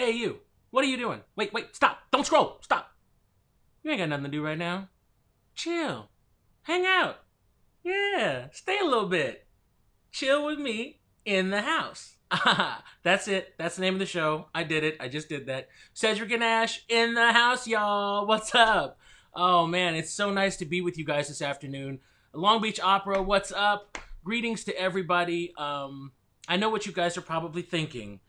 Hey, you. What are you doing? Wait, stop. Don't scroll. Stop. You ain't got nothing to do right now. Chill. Hang out. Yeah, stay a little bit. Chill with me in the house. That's it. That's the name of the show. I did it. I just did that. Cedric and Ash in the house, y'all. What's up? Oh, man, it's so nice to be with you guys this afternoon. Long Beach Opera, what's up? Greetings to everybody. I know what you guys are probably thinking.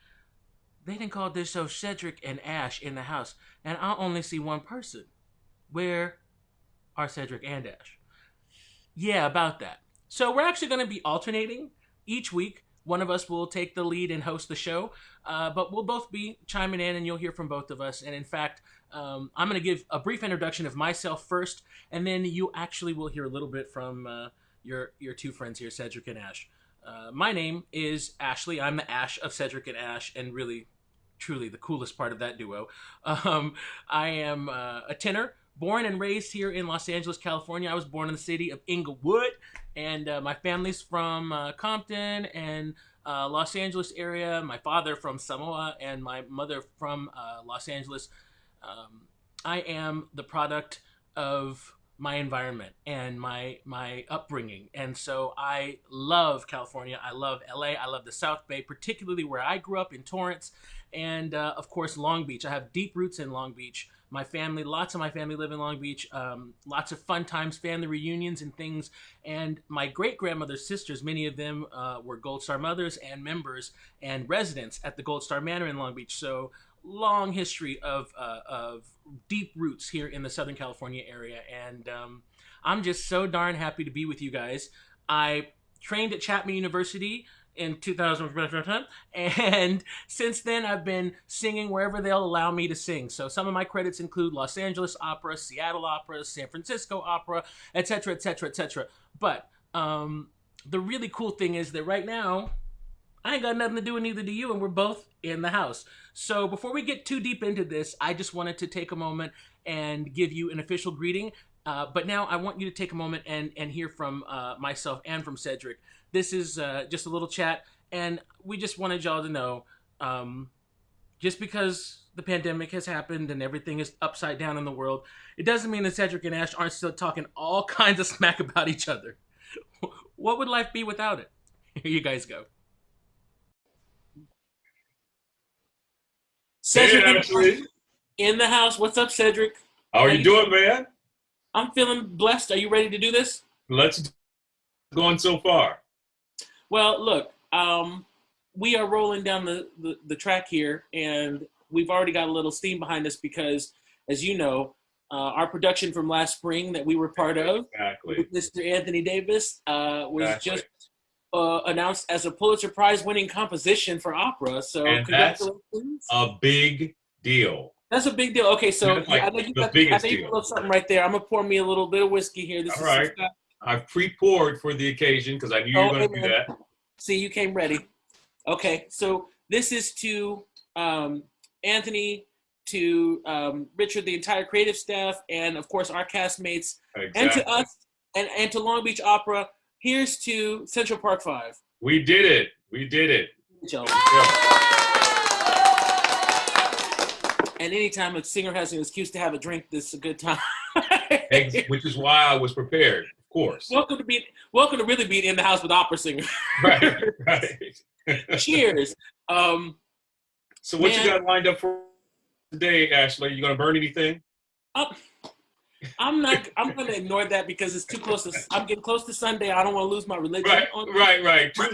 They didn't call this show Cedric and Ash in the house, and I'll only see one person. Where are Cedric and Ash? Yeah, about that. So we're actually going to be alternating each week. One of us will take the lead and host the show, but we'll both be chiming in, and you'll hear from both of us. And in fact, I'm going to give a brief introduction of myself first, and then you actually will hear a little bit from your two friends here, Cedric and Ash. My name is Ashley. I'm the Ash of Cedric and Ash, and really, truly the coolest part of that duo. I am a tenor, born and raised here in Los Angeles, California. I was born in the city of Inglewood, and my family's from Compton and Los Angeles area. My father from Samoa, and my mother from Los Angeles. I am the product of my environment and my upbringing, and so I love California. I love LA. I love the South Bay, particularly where I grew up in Torrance, and of course Long Beach. I have deep roots in Long Beach. My family, lots of my family live in Long Beach. Lots of fun times, family reunions and things. And my great-grandmother's sisters, many of them were Gold Star mothers and members and residents at the Gold Star Manor in Long Beach. So long history of deep roots here in the Southern California area. And I'm just so darn happy to be with you guys. I trained at Chapman University in 2000, and since then I've been singing wherever they'll allow me to sing. So some of my credits include Los Angeles Opera, Seattle Opera, San Francisco Opera, etc., etc., etc. But the really cool thing is that right now I ain't got nothing to do, and neither do you, and we're both in the house. So before we get too deep into this, I just wanted to take a moment and give you an official greeting. But now I want you to take a moment and hear from myself and from Cedric. This is just a little chat, and we just wanted y'all to know, just because the pandemic has happened and everything is upside down in the world, it doesn't mean that Cedric and Ash aren't still talking all kinds of smack about each other. What would life be without it? Here you guys go. Cedric Hey, Ashley. in the house. What's up, Cedric? How are you doing, man? I'm feeling blessed. Are you ready to do this? Let's going so far. Well, look, we are rolling down the track here, and we've already got a little steam behind us because, as you know, our production from last spring that we were part of, Exactly. with Mr. Anthony Davis, was Exactly. just announced as a Pulitzer Prize-winning composition for opera. So And that's congratulations. a big deal. That's a big deal. Okay, so That's like I know you the got biggest I know you deal. pulled up something right there. I'm gonna pour me a little bit of whiskey here. This All is right. some stuff. I've pre-poured for the occasion because I knew you were going to do Amen. that. See, you came ready. Okay, so this is to Anthony, to Richard, the entire creative staff, and of course our castmates, Exactly. and to us, and to Long Beach Opera. Here's to Central Park 5. We did it. We did it. Gentlemen. Yeah. And anytime a singer has an excuse to have a drink, this is a good time. Which is why I was prepared, of course. Welcome to really be in the house with opera singer. Right. Cheers. So what man, you got lined up for today, Ashley? You going to burn anything? I'm going to ignore that because it's too close to. I'm getting close to Sunday. I don't want to lose my religion. Right. Too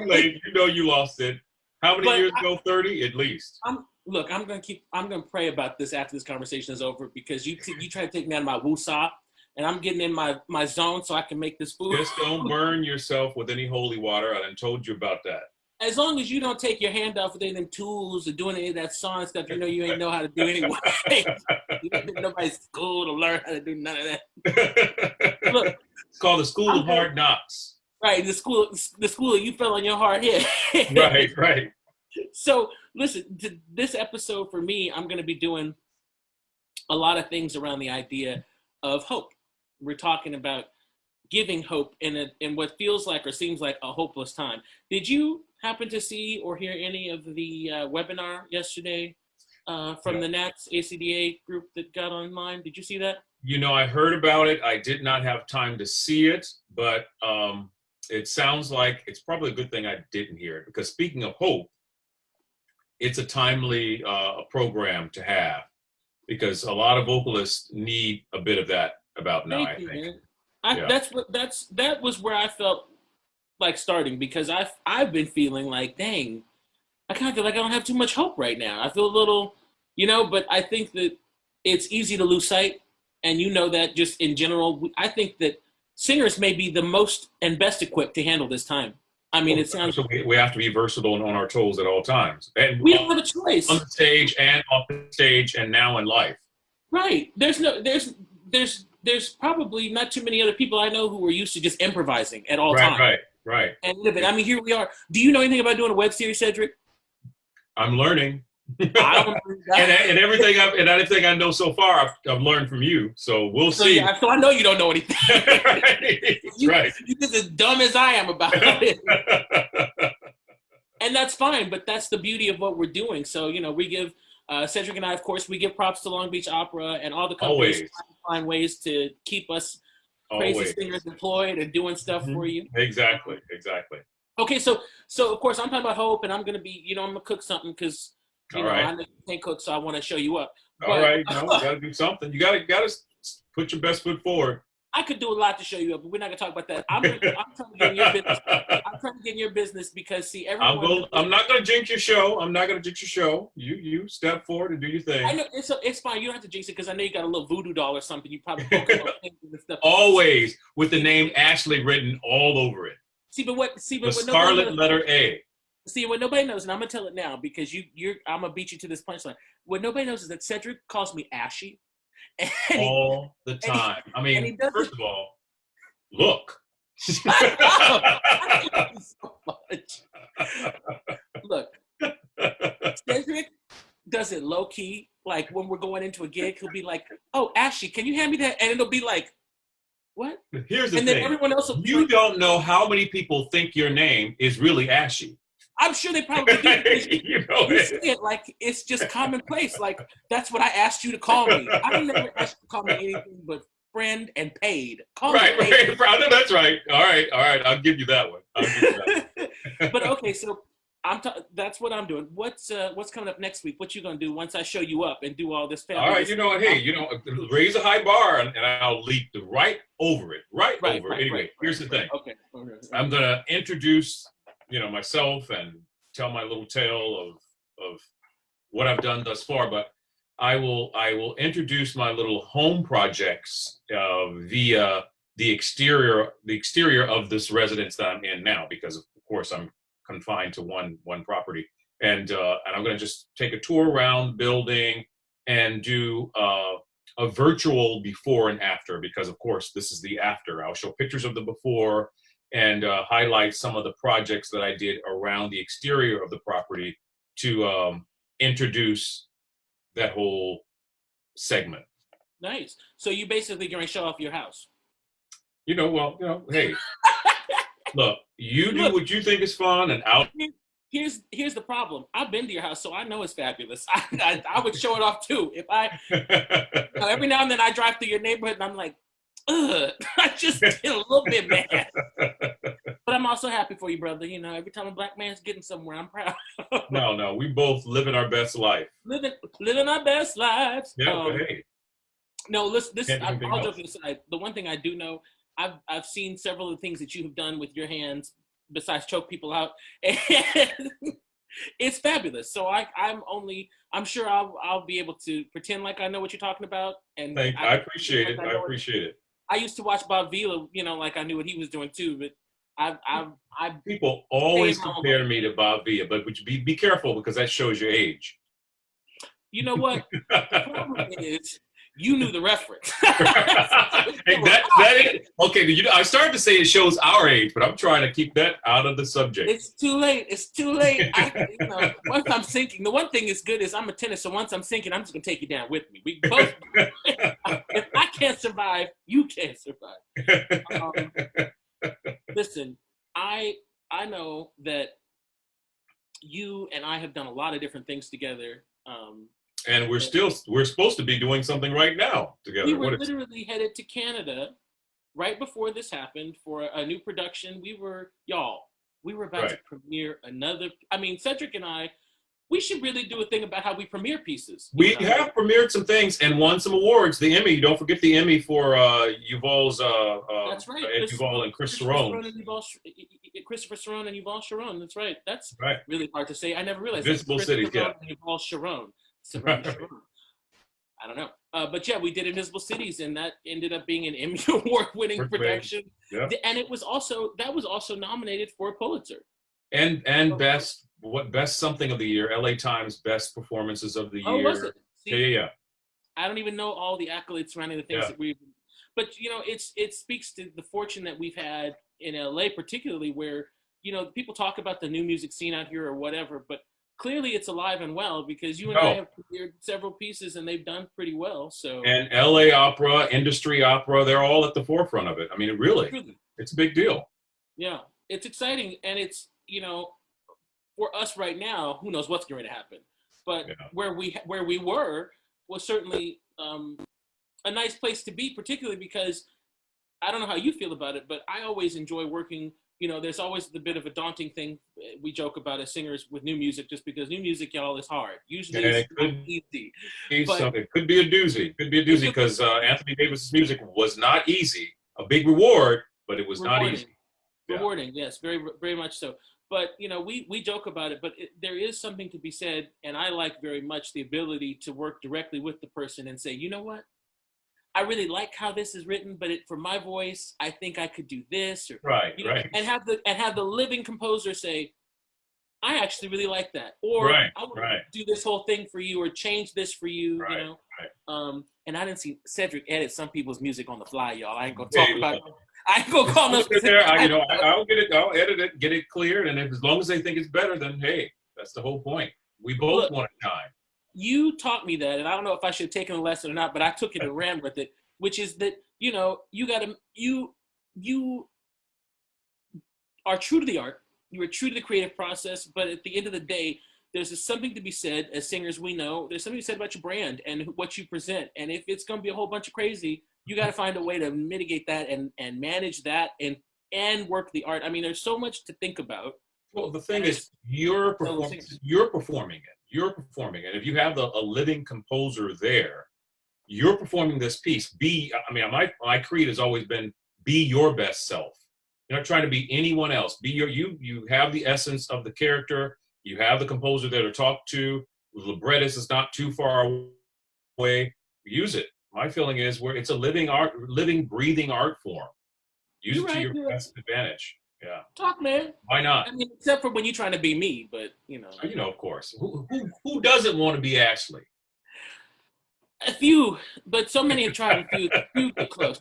late. You know you lost it. How many years ago? 30 at least. I'm gonna pray about this after this conversation is over because you try to take me out of my woosah, and I'm getting in my zone so I can make this food. Just don't burn yourself with any holy water. I done told you about that. As long as you don't take your hand off with any of them tools or doing any of that sawing stuff, you ain't know how to do anyway. You ain't been to nobody's school to learn how to do none of that. Look, it's called the School of Hard Knocks. Right, the school you fell on your hard head. Right. So listen, to this episode for me, I'm going to be doing a lot of things around the idea of hope. We're talking about giving hope in what feels like or seems like a hopeless time. Did you happen to see or hear any of the webinar yesterday from the Nats ACDA group that got online. Did you see that? I heard about it. I did not have time to see it, but it sounds like it's probably a good thing I didn't hear it, because speaking of hope, it's a timely program to have, because a lot of vocalists need a bit of that about now. Thank you, man. That was where I felt like starting, because I've been feeling like, dang, I kind of feel like I don't have too much hope right now. I feel a little, but I think that it's easy to lose sight, and that just in general, I think that singers may be the most and best equipped to handle this time. I mean, it sounds. So we have to be versatile and on our toes at all times, and we don't have a choice on the stage and off the stage, and now in life. Right. There's probably not too many other people I know who are used to just improvising at all times. Right. And live it. I mean, here we are. Do you know anything about doing a web series, Cedric? I'm learning. I don't know that. and everything I know so far, I've learned from you. So we'll see. Yeah, so I know you don't know anything. Right. You're just as dumb as I am about it. And that's fine, but that's the beauty of what we're doing. So, we give Cedric and I, of course, we give props to Long Beach Opera and all the companies trying to find ways to keep us crazy singers employed and doing stuff for you. Exactly. Okay, so of course I'm talking about hope, and I'm gonna be, I'm gonna cook something because I know you can't cook, so I want to show you up. All right, you gotta do something. You gotta put your best foot forward. I could do a lot to show you up, but we're not gonna talk about that. I'm trying to get in your business. I'm trying to get in your business because everyone. I'm not gonna jinx your show. You step forward and do your thing. I know it's fine. You don't have to jinx it because I know you got a little voodoo doll or something. You probably poke it and stuff. Always with the name Ashley written all over it. The scarlet letter A. See, what nobody knows, and I'm gonna tell it now because I'm gonna beat you to this punchline. What nobody knows is that Cedric calls me Ashy. All the time. First of all, look. So much. Look, Cedric does it low key. Like when we're going into a gig, he'll be like, "Oh, Ashy, can you hand me that?" And it'll be like, "What?" Here's the thing. Then everyone else will don't know how many people think your name is really Ashy. I'm sure they probably do. You say it like it's just commonplace. Like that's what I asked you to call me. I never asked you to call me anything but friend and paid. Call me paid. No, that's right. All right. I'll give you that one. But okay, so that's what I'm doing. What's coming up next week? What you gonna do once I show you up and do all this? All right, raise a high bar and I'll leap right over it. Anyway, here's the thing. Okay. I'm gonna introduce myself and tell my little tale of what I've done thus far, but I will introduce my little home projects via the exterior of this residence that I'm in now, because of course I'm confined to one property, and I'm going to just take a tour around the building and do a virtual before and after, because of course this is the after. I'll show pictures of the before and highlight some of the projects that I did around the exterior of the property to introduce that whole segment. Nice. So you basically going to show off your house. Hey, look, you do what you think is fun, and Here's the problem. I've been to your house, so I know it's fabulous. I would show it off too. If every now and then I drive through your neighborhood and I'm like, ugh, I just get a little bit mad. But I'm also happy for you, brother. Every time a black man's getting somewhere, I'm proud. No, we both living our best life. Living our best lives. Yeah, but hey. No, listen. I'll joke aside. The one thing I do know, I've seen several of the things that you have done with your hands, besides choke people out, and it's fabulous. So I'm sure I'll be able to pretend like I know what you're talking about. And I appreciate it. I appreciate it. I used to watch Bob Vila, like I knew what he was doing too, but people always compare me to Bob Vila, but would you be careful, because that shows your age. You know what? The problem is you knew the reference. Hey, that is okay. I started to say it shows our age, but I'm trying to keep that out of the subject. It's too late. Once I'm sinking, the one thing is good is I'm a tennis, so once I'm sinking, I'm just gonna take you down with me. We both. If I can't survive, you can't survive. Listen, I know that you and I have done a lot of different things together. And we're supposed to be doing something right now together. We were literally headed to Canada right before this happened for a new production. We were about to premiere another. I mean, Cedric and I, we should really do a thing about how we premiere pieces. We have premiered some things and won some awards. The Emmy, don't forget the Emmy for Yuval's. That's right. Yuval and Chris Sharon. Christopher Sharon and Yuval Sharon. That's right. That's right. Really hard to say. I never realized. Visible Cities, yeah. Yuval Sharon. I don't know. But yeah, we did Invisible Cities, and that ended up being an Emmy Award-winning production. Yeah. And it was also nominated for a Pulitzer. And best something of the year, LA Times best performances of the year. Oh, was it? See, yeah. I don't even know all the accolades surrounding the things that we've. But you know, it speaks to the fortune that we've had in LA, particularly where people talk about the new music scene out here or whatever, but clearly it's alive and well because you and I have premiered several pieces and they've done pretty well. So and LA opera, industry opera, they're all at the forefront of it. I mean, it's a big deal. Yeah, it's exciting, and it's for us right now, who knows what's going to happen. But where we were was certainly a nice place to be, particularly because I don't know how you feel about it, but I always enjoy working. There's always the bit of a daunting thing we joke about as singers with new music, just because new music, y'all, is hard. Usually it's easy. It could be a doozy. Because Anthony Davis's music was not easy. A big reward, but it was not easy. Rewarding, yes, very, very much so. But, we joke about it, but there is something to be said, and I like very much the ability to work directly with the person and say, you know what? I really like how this is written, but for my voice, I think I could do this, or right. And have the living composer say, I actually really like that, or I want to do this whole thing for you, or change this for you, And I didn't see Cedric edit some people's music on the fly, y'all. I ain't gonna talk about it. I ain't gonna call no specific. I'll get it. I'll edit it, get it cleared, and as long as they think it's better, then hey, that's the whole point. We both want time. You taught me that, and I don't know if I should have taken a lesson or not, but I took it and ran with it, which is that, you are true to the art, you are true to the creative process, but at the end of the day, there's something to be said, as singers we know, there's something to be said about your brand and what you present, and if it's going to be a whole bunch of crazy, you got to find a way to mitigate that and manage that and work the art. I mean, there's so much to think about. Well, the thing is, you're performing it. If you have a living composer there, you're performing this piece. My creed has always been, be your best self. You're not trying to be anyone else. Be you have the essence of the character. You have the composer there to talk to. The librettist is not too far away. Use it. My feeling is where it's a living, breathing art form. Use it to your best advantage. Yeah. Talk, man. Why not? I mean, except for when you're trying to be me, but of course. Who doesn't want to be Ashley? A few, but so many have tried. A few get close.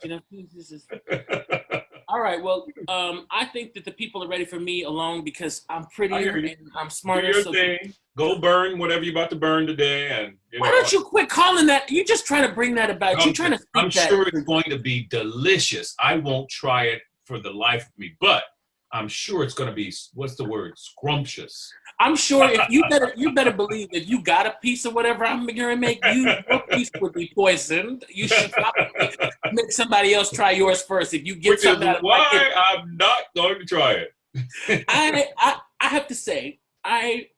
All right. Well, I think that the people are ready for me alone because I'm prettier and I'm smarter. Do your thing. Go burn whatever you're about to burn today, and why don't you quit calling that? You're just trying to bring that about. You're trying to. I'm sure it's going to be delicious. I won't try it for the life of me, but I'm sure it's going to be, what's the word, scrumptious. I'm sure if you better believe if you got a piece of whatever I'm going to make, your piece would be poisoned. You should probably make somebody else try yours first. If you get something out of why I'm not going to try it. I have to say, I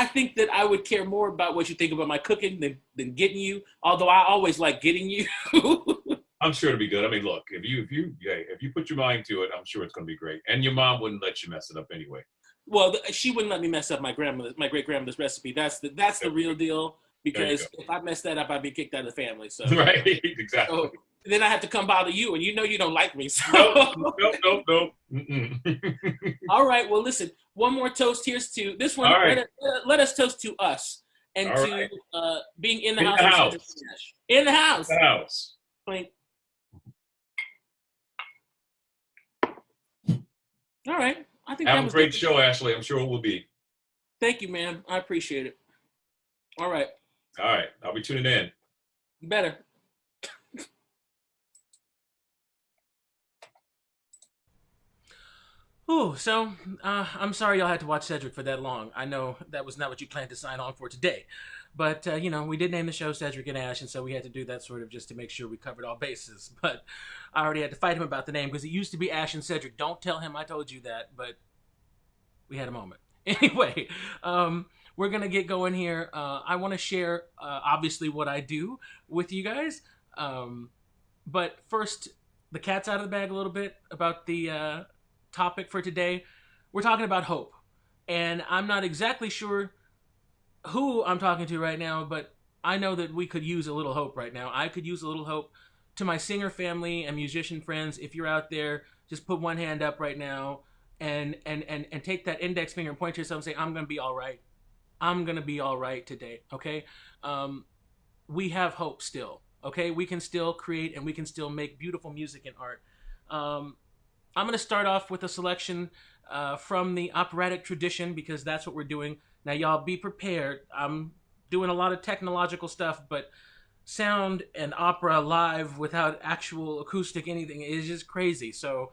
think that I would care more about what you think about my cooking than getting you, although I always like getting you. I'm sure it'll be good. I mean, look, if you put your mind to it, I'm sure it's going to be great. And your mom wouldn't let you mess it up anyway. Well, she wouldn't let me mess up my great grandmother's recipe. That's the real deal. Because if I mess that up, I'd be kicked out of the family. So right, exactly. So, then I have to come bother you, and you don't like me. So. Nope. All right. Well, listen. One more toast. Here's to this one. Right. Let us toast to us and all to being in the house. In the house. In the house. Clink. All right. I think have a great show, Ashley. I'm sure it will be. Thank you, man. I appreciate it. All right. I'll be tuning in. You better. Ooh, so I'm sorry y'all had to watch Cedric for that long. I know that was not what you planned to sign on for today. But, we did name the show Cedric and Ash, and so we had to do that sort of just to make sure we covered all bases. But I already had to fight him about the name because it used to be Ash and Cedric. Don't tell him I told you that, but we had a moment. Anyway, we're going to get going here. I want to share, obviously, what I do with you guys. But first, the cat's out of the bag a little bit about the topic for today. We're talking about hope. And I'm not exactly sure who I'm talking to right now, but I know that we could use a little hope right now. I could use a little hope. To my singer family and musician friends, if you're out there, just put one hand up right now and take that index finger and point to yourself and say, I'm going to be all right. I'm going to be all right today, okay? We have hope still, okay? We can still create and we can still make beautiful music and art. I'm going to start off with a selection from the operatic tradition because that's what we're doing. Now, y'all be prepared. I'm doing a lot of technological stuff, but sound and opera live without actual acoustic anything is just crazy. So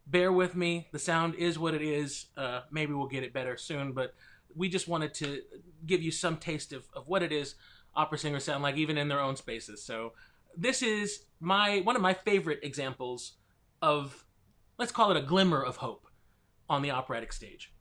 bear with me. The sound is what it is. Maybe we'll get it better soon, but we just wanted to give you some taste of what it is opera singers sound like, even in their own spaces. So this is one of my favorite examples of, let's call it a glimmer of hope on the operatic stage.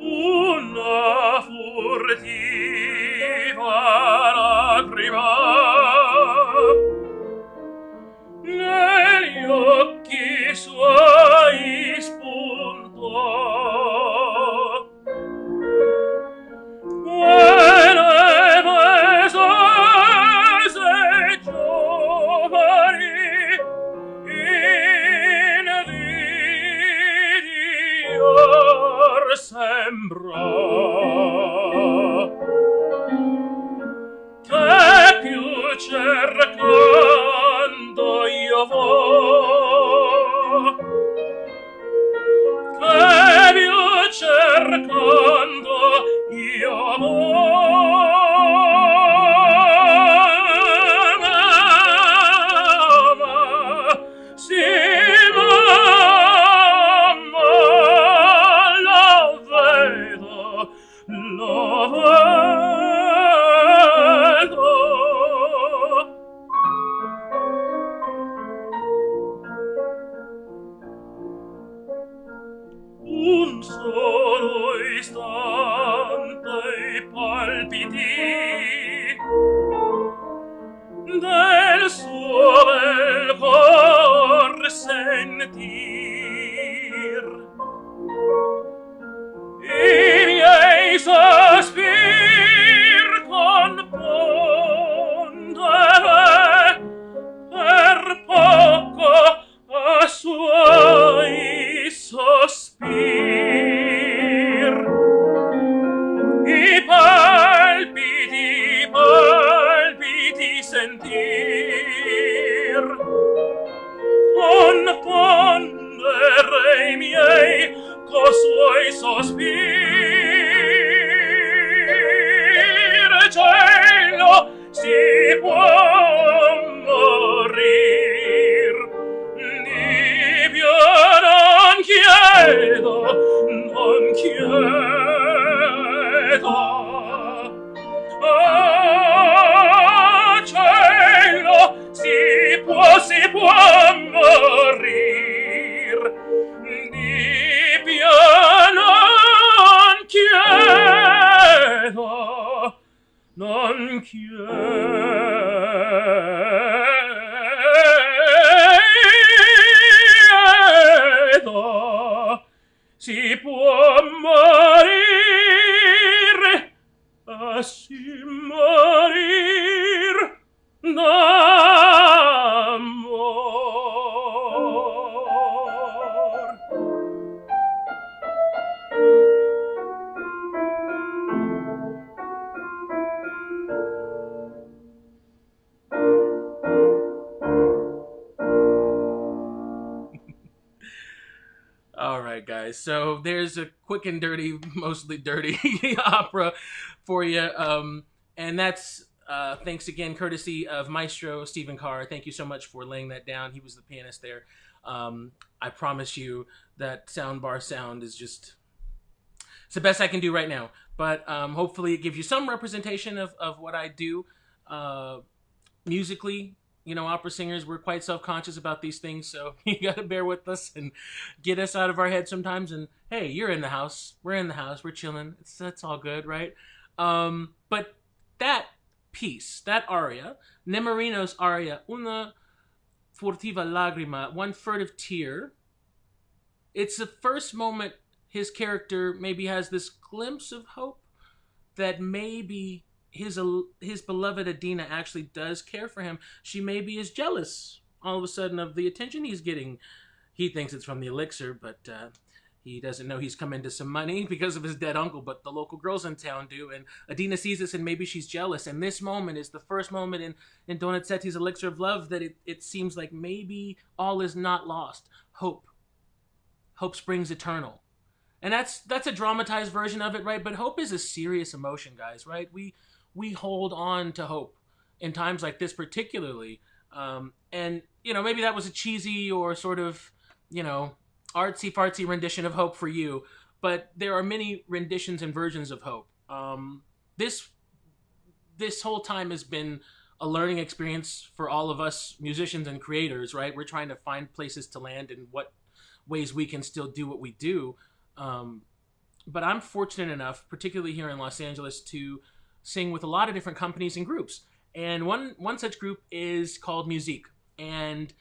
Una furtiva lacrima negli occhi suoi spuntò. Quelle vesose giovani invidiar sembra che più cercando io vo, che più cercando io vo. Un solo istante i palpiti del suo bel cor sentir, i miei sospir confondere per poco a suoi sospir, i palpiti sentir, confondere i miei co' suoi sospir. Cielo, si può morir, di più non chiedo, non chiedo. Ah, cielo, si può morir, di più non chiedo, non chiedo, si può morire right, guys. So there's a quick and dirty, mostly dirty opera for you. And that's thanks again, courtesy of Maestro Stephen Carr. Thank you so much for laying that down. He was the pianist there. I promise you that soundbar sound is just... it's the best I can do right now. But hopefully it gives you some representation of what I do musically. You know, opera singers, we're quite self-conscious about these things, so you got to bear with us and get us out of our head sometimes. And hey, you're in the house. We're in the house. We're chilling. That's all good, right? But that piece, that aria, Nemorino's aria, Una furtiva lagrima, one furtive tear, it's the first moment his character maybe has this glimpse of hope that maybe his beloved Adina actually does care for him. She maybe is jealous all of a sudden of the attention he's getting. He thinks it's from the elixir, but he doesn't know he's come into some money because of his dead uncle, but the local girls in town do. And Adina sees this and maybe she's jealous. And this moment is the first moment in Donizetti's Elixir of Love that it seems like maybe all is not lost. Hope springs eternal. And that's a dramatized version of it, right? But hope is a serious emotion, guys, right? We hold on to hope in times like this particularly. And, you know, maybe that was a cheesy or sort of, you know, artsy-fartsy rendition of hope for you. But there are many renditions and versions of hope. This whole time has been a learning experience for all of us musicians and creators, right? We're trying to find places to land and what ways we can still do what we do. But I'm fortunate enough, particularly here in Los Angeles, to sing with a lot of different companies and groups. And one such group is called Musique. And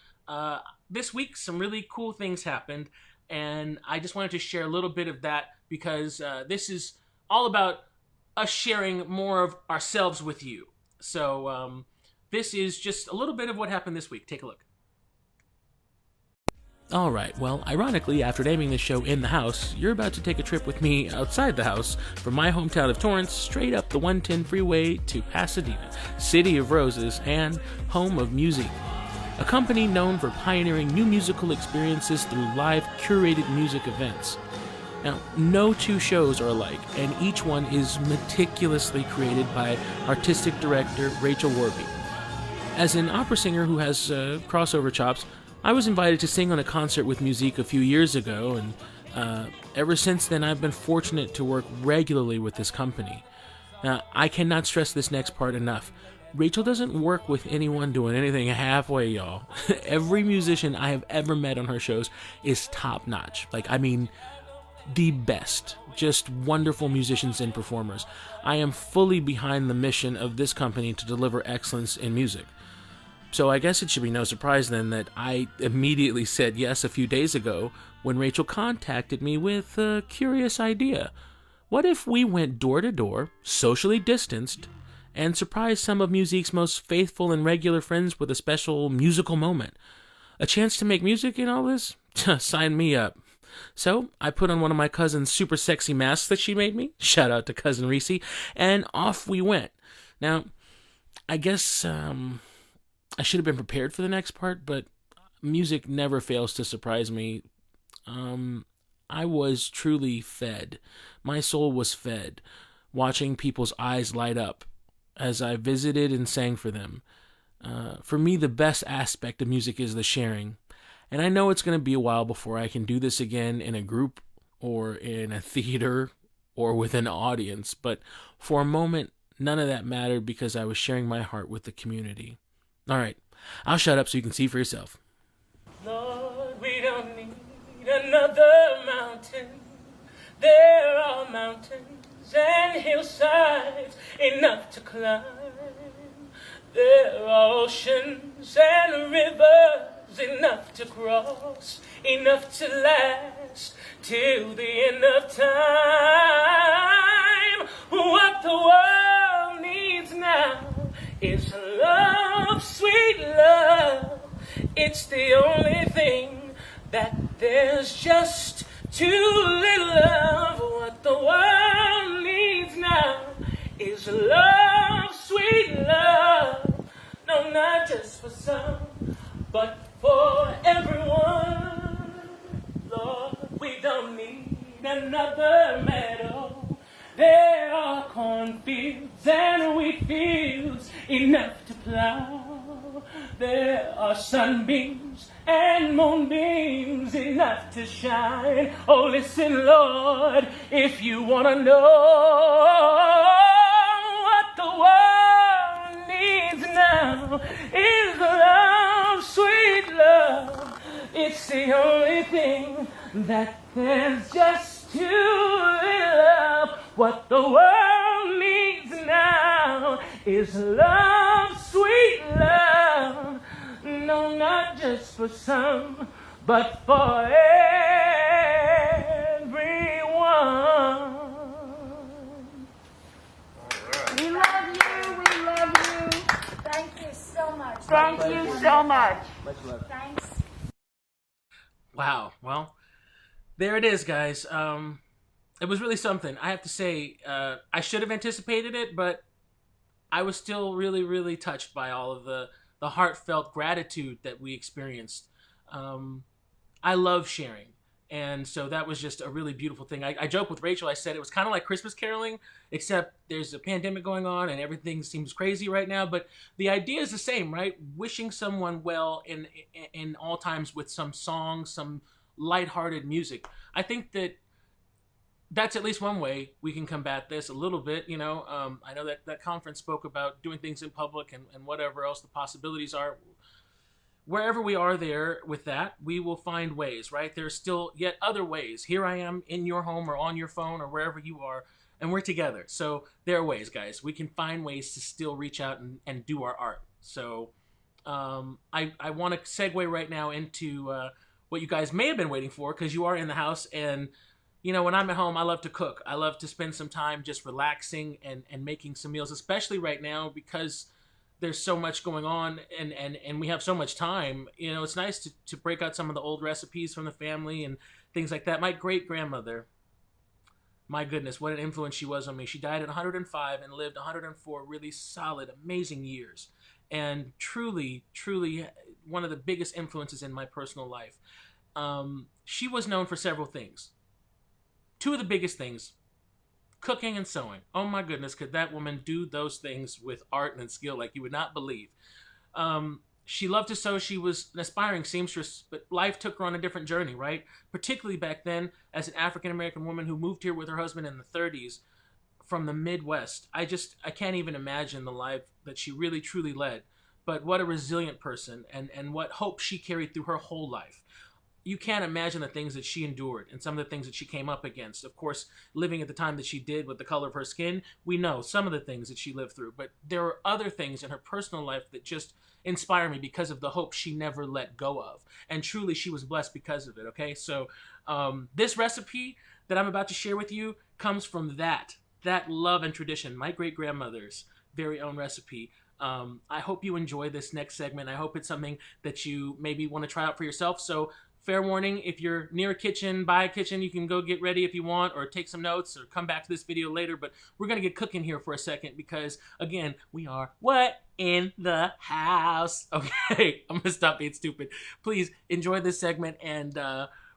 this week, some really cool things happened. And I just wanted to share a little bit of that because this is all about us sharing more of ourselves with you. So this is just a little bit of what happened this week. Take a look. Alright, well, ironically, after naming this show In the House, you're about to take a trip with me outside the house from my hometown of Torrance straight up the 110 freeway to Pasadena, City of Roses, and home of Musique, a company known for pioneering new musical experiences through live, curated music events. Now, no two shows are alike, and each one is meticulously created by artistic director Rachel Warby. As an opera singer who has crossover chops, I was invited to sing on a concert with Musique a few years ago, and ever since then I've been fortunate to work regularly with this company. Now, I cannot stress this next part enough. Rachel doesn't work with anyone doing anything halfway, y'all. Every musician I have ever met on her shows is top-notch. Like, I mean, the best. Just wonderful musicians and performers. I am fully behind the mission of this company to deliver excellence in music. So I guess it should be no surprise then that I immediately said yes a few days ago when Rachel contacted me with a curious idea. What if we went door to door, socially distanced, and surprised some of Musique's most faithful and regular friends with a special musical moment? A chance to make music in all this? Sign me up. So I put on one of my cousin's super sexy masks that she made me. Shout out to Cousin Reese. And off we went. Now, I guess I should have been prepared for the next part, but music never fails to surprise me. I was truly fed. My soul was fed, watching people's eyes light up as I visited and sang for them. For me, the best aspect of music is the sharing. And I know it's going to be a while before I can do this again in a group or in a theater or with an audience. But for a moment, none of that mattered because I was sharing my heart with the community. All right, I'll shut up so you can see for yourself. Lord, we don't need another mountain. There are mountains and hillsides enough to climb. There are oceans and rivers enough to cross, enough to last till the end of time. What the world needs now is love, sweet love. It's the only thing that there's just too little of. What the world needs now is love, sweet love. No, not just for some, but for everyone. Lord, we don't need another meadow. There are cornfields and wheat fields enough to plow. There are sunbeams and moonbeams enough to shine. Oh, listen, Lord, if you want to know what the world needs now is love, sweet love. It's the only thing that there's just too little of. What the world needs now is love, sweet love. No, not just for some, but for everyone. We love you. We love you. Thank you so much. Thank you so much. Much love. Thanks. Wow. Well, there it is, guys. It was really something. I have to say, I should have anticipated it, but I was still really, really touched by all of the heartfelt gratitude that we experienced. I love sharing. And so that was just a really beautiful thing. I joked with Rachel. I said it was kind of like Christmas caroling, except there's a pandemic going on and everything seems crazy right now. But the idea is the same, right? Wishing someone well in all times with some songs, some lighthearted music. I think that's at least one way we can combat this a little bit. I know that conference spoke about doing things in public and whatever else the possibilities are. Wherever we are there with that, we will find ways, right? There's still yet other ways. Here I am in your home or on your phone or wherever you are, and we're together. So there are ways, guys. We can find ways to still reach out and do our art. So I want to segue right now into what you guys may have been waiting for, because you are in the house. And, when I'm at home, I love to cook. I love to spend some time just relaxing and making some meals, especially right now because there's so much going on and we have so much time. It's nice to break out some of the old recipes from the family and things like that. My great-grandmother, my goodness, what an influence she was on me. She died at 105 and lived 104 really solid, amazing years. And truly, truly one of the biggest influences in my personal life. She was known for several things. Two of the biggest things: cooking and sewing. Oh my goodness, could that woman do those things with art and skill like you would not believe. She loved to sew. She was an aspiring seamstress, but life took her on a different journey, right? Particularly back then, as an African-American woman who moved here with her husband in the 30s from the Midwest. I can't even imagine the life that she really, truly led. But what a resilient person, and what hope she carried through her whole life. You can't imagine the things that she endured and some of the things that she came up against. Of course, living at the time that she did with the color of her skin, we know some of the things that she lived through. But there are other things in her personal life that just inspire me because of the hope she never let go of. And truly, she was blessed because of it, okay? So this recipe that I'm about to share with you comes from that love and tradition, my great-grandmother's very own recipe. I hope you enjoy this next segment. I hope it's something that you maybe want to try out for yourself. So fair warning, if you're near a kitchen, by a kitchen, you can go get ready if you want, or take some notes, or come back to this video later. But we're going to get cooking here for a second because, again, we are in the house. Okay, I'm going to stop being stupid. Please enjoy this segment, and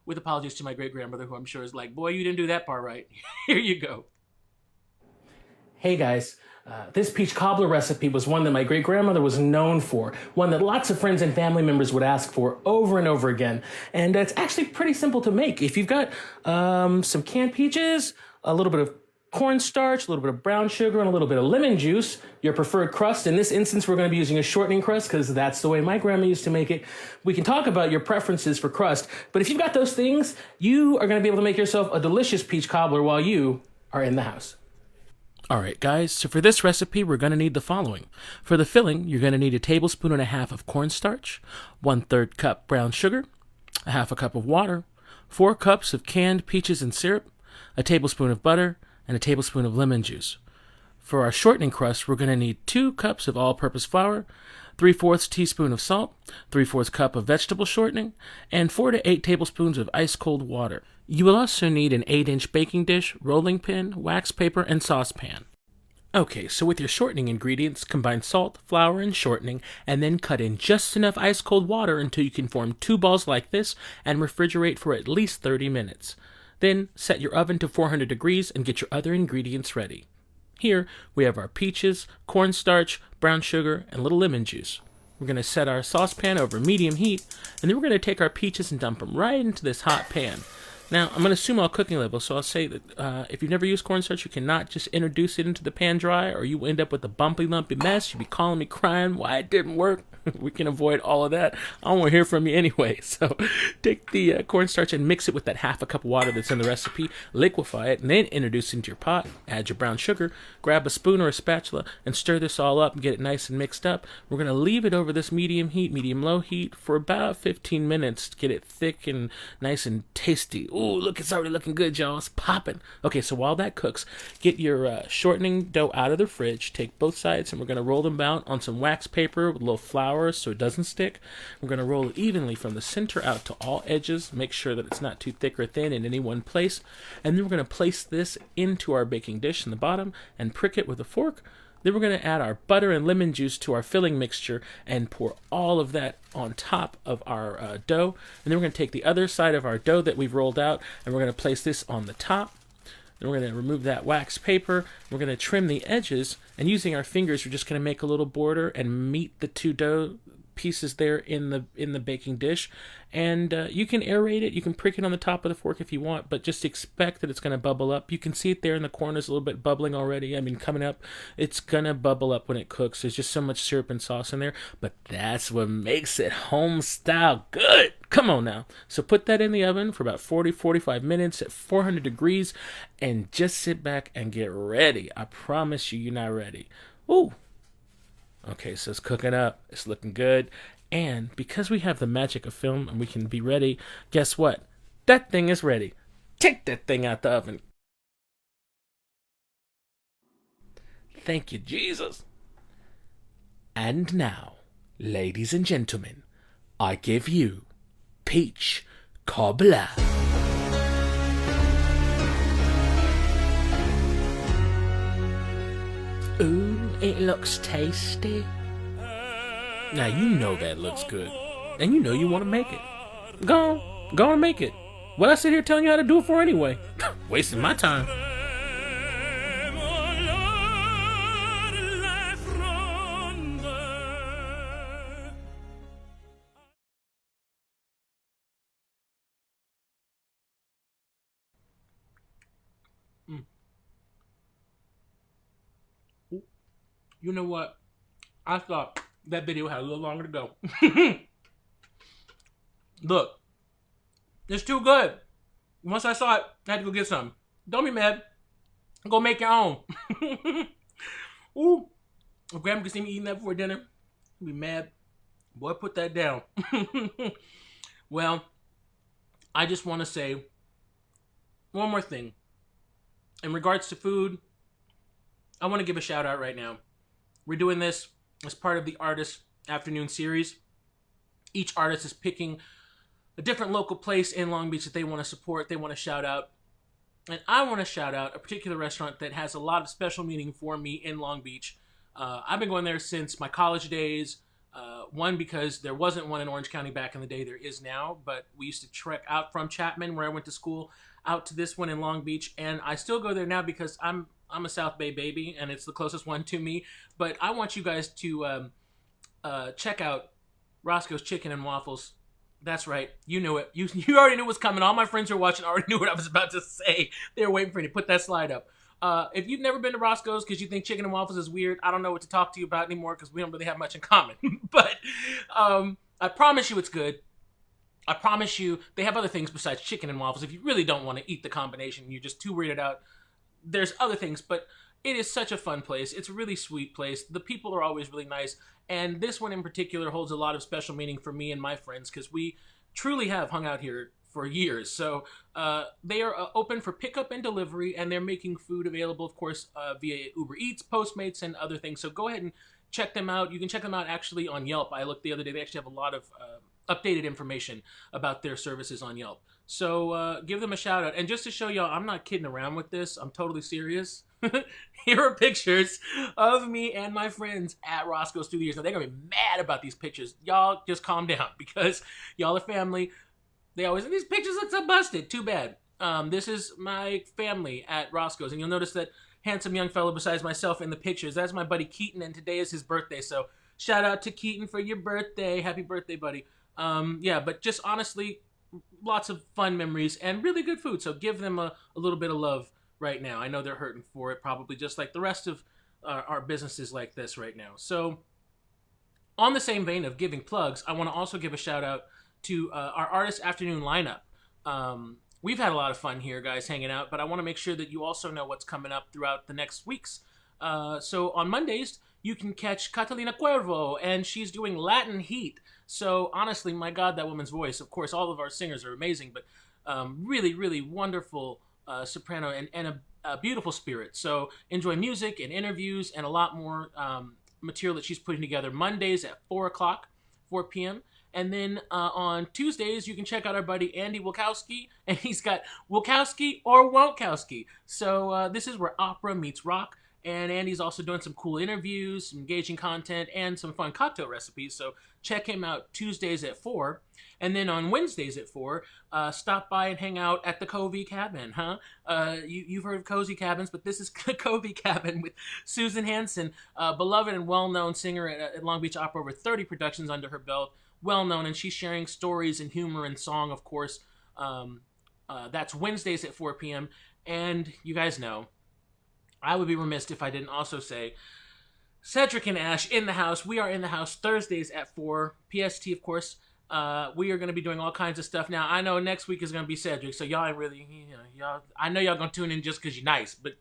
with apologies to my great-grandmother, who I'm sure is like, boy, you didn't do that part right. Here you go. Hey, guys. This peach cobbler recipe was one that my great-grandmother was known for, one that lots of friends and family members would ask for over and over again. And it's actually pretty simple to make. If you've got some canned peaches, a little bit of cornstarch, a little bit of brown sugar, and a little bit of lemon juice, your preferred crust. In this instance, we're going to be using a shortening crust because that's the way my grandma used to make it. We can talk about your preferences for crust, but if you've got those things, you are going to be able to make yourself a delicious peach cobbler while you are in the house. Alright guys, so for this recipe we're going to need the following. For the filling, you're going to need 1.5 tablespoons of cornstarch, 1/3 cup brown sugar, 1/2 cup of water, 4 cups of canned peaches and syrup, 1 tablespoon of butter, and 1 tablespoon of lemon juice. For our shortening crust, we're going to need 2 cups of all-purpose flour, 3/4 teaspoon of salt, 3/4 cup of vegetable shortening, and 4 to 8 tablespoons of ice-cold water. You will also need an 8-inch baking dish, rolling pin, wax paper, and saucepan. Okay, so with your shortening ingredients, combine salt, flour, and shortening, and then cut in just enough ice-cold water until you can form 2 balls like this and refrigerate for at least 30 minutes. Then set your oven to 400 degrees and get your other ingredients ready. Here we have our peaches, cornstarch, brown sugar, and a little lemon juice. We're going to set our saucepan over medium heat, and then we're going to take our peaches and dump them right into this hot pan. Now, I'm going to assume all cooking levels, so I'll say that if you've never used cornstarch, you cannot just introduce it into the pan dry, or you end up with a bumpy, lumpy mess. You'll be calling me crying why it didn't work. We can avoid all of that. I don't want to hear from you anyway. So take the cornstarch and mix it with that half a cup of water that's in the recipe, liquefy it, and then introduce it into your pot. Add your brown sugar, grab a spoon or a spatula, and stir this all up and get it nice and mixed up. We're going to leave it over this medium-low heat for about 15 minutes to get it thick and nice and tasty. Ooh, look, it's already looking good, y'all. It's popping. Okay, so while that cooks, get your shortening dough out of the fridge. Take both sides, and we're going to roll them out on some wax paper with a little flour so it doesn't stick. We're going to roll it evenly from the center out to all edges. Make sure that it's not too thick or thin in any one place. And then we're going to place this into our baking dish in the bottom and prick it with a fork. Then we're going to add our butter and lemon juice to our filling mixture and pour all of that on top of our dough. And then we're going to take the other side of our dough that we've rolled out, and we're going to place this on the top. Then we're going to remove that wax paper. We're going to trim the edges, and using our fingers, we're just going to make a little border and meet the two dough pieces there in the baking dish. And you can aerate it. You can prick it on the top of the fork if you want, but just expect that it's going to bubble up. You can see it there in the corners a little bit bubbling already. I mean, coming up. It's going to bubble up when it cooks. There's just so much syrup and sauce in there, but that's what makes it home style good. Come on now. So put that in the oven for about 40-45 minutes at 400 degrees and just sit back and get ready. I promise you're not ready. Ooh. Okay, so it's cooking up. It's looking good. And because we have the magic of film and we can be ready, guess what? That thing is ready. Take that thing out the oven. Thank you, Jesus. And now, ladies and gentlemen, I give you peach cobbler. Ooh, it looks tasty. Now you know that looks good, and you know you want to make it. Go on and make it. What I sit here telling you how to do it for anyway? Wasting my time. You know what? I thought that video had a little longer to go. Look, it's too good. Once I saw it, I had to go get some. Don't be mad. Go make your own. Ooh, if Grandma could see me eating that before dinner, he'd be mad. Boy, put that down. Well, I just want to say one more thing. In regards to food, I want to give a shout out right now. We're doing this as part of the Artist Afternoon series. Each artist is picking a different local place in Long Beach that they want to support, they want to shout out. And I want to shout out a particular restaurant that has a lot of special meaning for me in Long Beach. I've been going there since my college days. One, because there wasn't one in Orange County back in the day. There is now, but we used to trek out from Chapman, where I went to school, out to this one in Long Beach. And I still go there now because I'm a South Bay baby, and it's the closest one to me. But I want you guys to check out Roscoe's Chicken and Waffles. That's right. You knew it. You already knew what's coming. All my friends who are watching already knew what I was about to say. They were waiting for me to put that slide up. If you've never been to Roscoe's because you think chicken and waffles is weird, I don't know what to talk to you about anymore because we don't really have much in common. But I promise you it's good. I promise you they have other things besides chicken and waffles. If you really don't want to eat the combination and you're just too weirded out, there's other things. But it is such a fun place. It's a really sweet place. The people are always really nice. And this one in particular holds a lot of special meaning for me and my friends because we truly have hung out here for years. So they are open for pickup and delivery, and they're making food available, of course, via Uber Eats, Postmates, and other things. So go ahead and check them out. You can check them out actually on Yelp. I looked the other day. They actually have a lot of updated information about their services on Yelp. So give them a shout out. And just to show y'all, I'm not kidding around with this. I'm totally serious. Here are pictures of me and my friends at Roscoe's through the years. Now, they're going to be mad about these pictures. Y'all just calm down because y'all are family. They always, these pictures look so busted. Too bad. This is my family at Roscoe's, and you'll notice that handsome young fellow besides myself in the pictures. That's my buddy Keaton, and today is his birthday. So shout out to Keaton for your birthday. Happy birthday, buddy. Yeah, but just honestly, lots of fun memories and really good food. So give them a little bit of love right now. I know they're hurting for it, probably just like the rest of our businesses like this right now. So on the same vein of giving plugs, I want to also give a shout out to our Artist Afternoon lineup. We've had a lot of fun here, guys, hanging out, but I want to make sure that you also know what's coming up throughout the next weeks. So on Mondays, you can catch Catalina Cuervo, and she's doing Latin Heat. So honestly, my God, that woman's voice. Of course, all of our singers are amazing, but really, really wonderful soprano and a beautiful spirit. So enjoy music and interviews and a lot more material that she's putting together Mondays at 4 p.m. And then on Tuesdays, you can check out our buddy Andy Wilkowski, and he's got Wilkowski or Wonkowski. So this is where opera meets rock, and Andy's also doing some cool interviews, some engaging content, and some fun cocktail recipes. So check him out Tuesdays at 4. And then on Wednesdays at 4, stop by and hang out at the Covey Cabin, huh? You've heard of Cozy Cabins, but this is Covey Cabin with Susan Hansen, beloved and well-known singer at Long Beach Opera, over 30 productions under her belt. Well-known, and she's sharing stories and humor and song, of course. That's Wednesdays at 4 p.m. And you guys know, I would be remiss if I didn't also say, Cedric and Ash in the house. We are in the house Thursdays at 4 PST, of course. We are going to be doing all kinds of stuff. Now, I know next week is going to be Cedric, so y'all ain't really, I know y'all going to tune in just because you're nice, but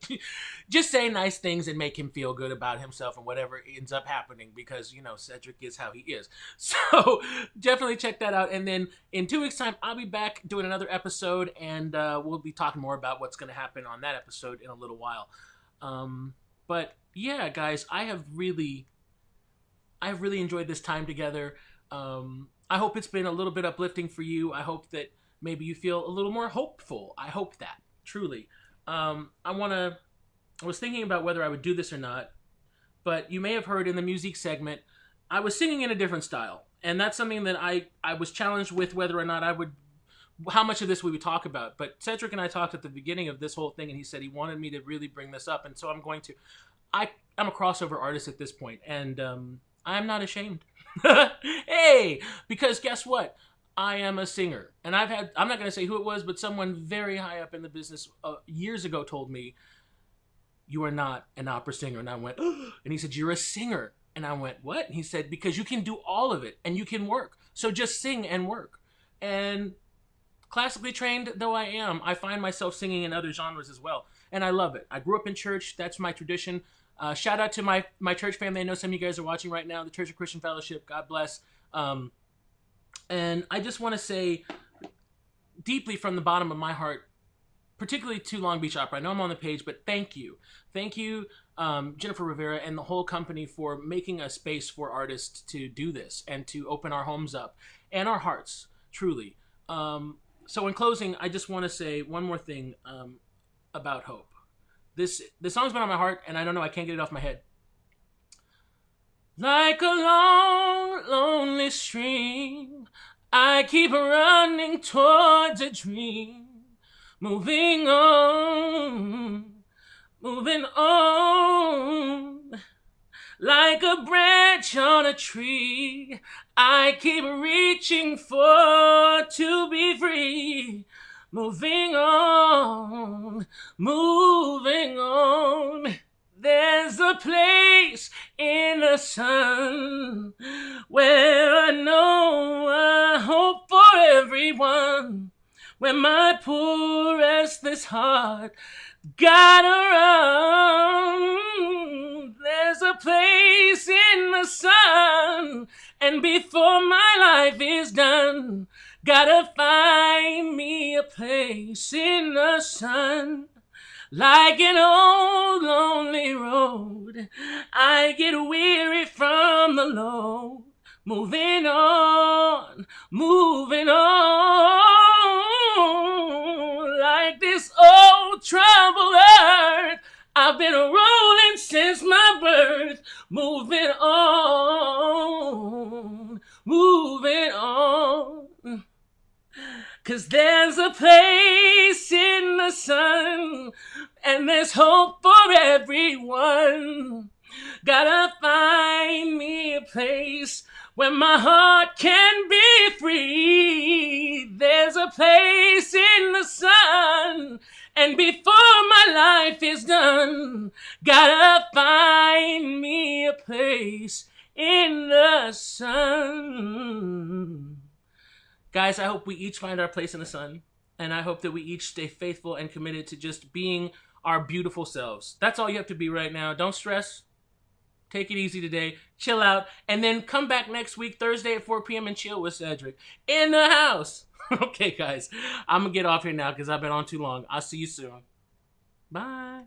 just say nice things and make him feel good about himself and whatever ends up happening, because, Cedric is how he is. So definitely check that out. And then in 2 weeks' time, I'll be back doing another episode, and we'll be talking more about what's going to happen on that episode in a little while. But yeah, guys, I have really enjoyed this time together. I hope it's been a little bit uplifting for you. I hope that maybe you feel a little more hopeful. I hope that, truly. I was thinking about whether I would do this or not, but you may have heard in the music segment, I was singing in a different style. And that's something that I was challenged with whether or not how much of this we would talk about. But Cedric and I talked at the beginning of this whole thing, and he said he wanted me to really bring this up. And so I'm going to. I'm a crossover artist at this point, and I'm not ashamed. Hey, because guess what? I am a singer, and I'm not going to say who it was, but someone very high up in the business years ago told me, you are not an opera singer. And I went, oh, and he said, you're a singer. And I went, what? And he said, because you can do all of it and you can work. So just sing and work. And classically trained though I am, I find myself singing in other genres as well. And I love it. I grew up in church. That's my tradition. Shout out to my church family. I know some of you guys are watching right now, the Church of Christian Fellowship. God bless. And I just want to say deeply from the bottom of my heart, particularly to Long Beach Opera. I know I'm on the page, but thank you. Thank you, Jennifer Rivera and the whole company, for making a space for artists to do this and to open our homes up and our hearts, truly. So in closing, I just want to say one more thing about hope. This song's been on my heart, and I don't know, I can't get it off my head. Like a long, lonely stream, I keep running towards a dream, moving on, like a branch on a tree. I keep reaching to be free. Moving on. There's a place in the sun where I know I hope for everyone, where my poor restless heart gotta run. There's a place in the sun, and before my life is done, gotta find me a place in the sun. Like an old lonely road, I get weary from the load. Moving on, like this old troubled earth. I've been rolling since my birth. Moving on. 'Cause there's a place in the sun, and there's hope for everyone. Gotta find me a place where my heart can be free. There's a place in the sun, and before my life is done, gotta find me a place in the sun. Guys, I hope we each find our place in the sun, and I hope that we each stay faithful and committed to just being our beautiful selves. That's all you have to be right now. Don't stress. Take it easy today. Chill out. And then come back next week, Thursday at 4 p.m. and chill with Cedric in the house. Okay, guys. I'm going to get off here now because I've been on too long. I'll see you soon. Bye.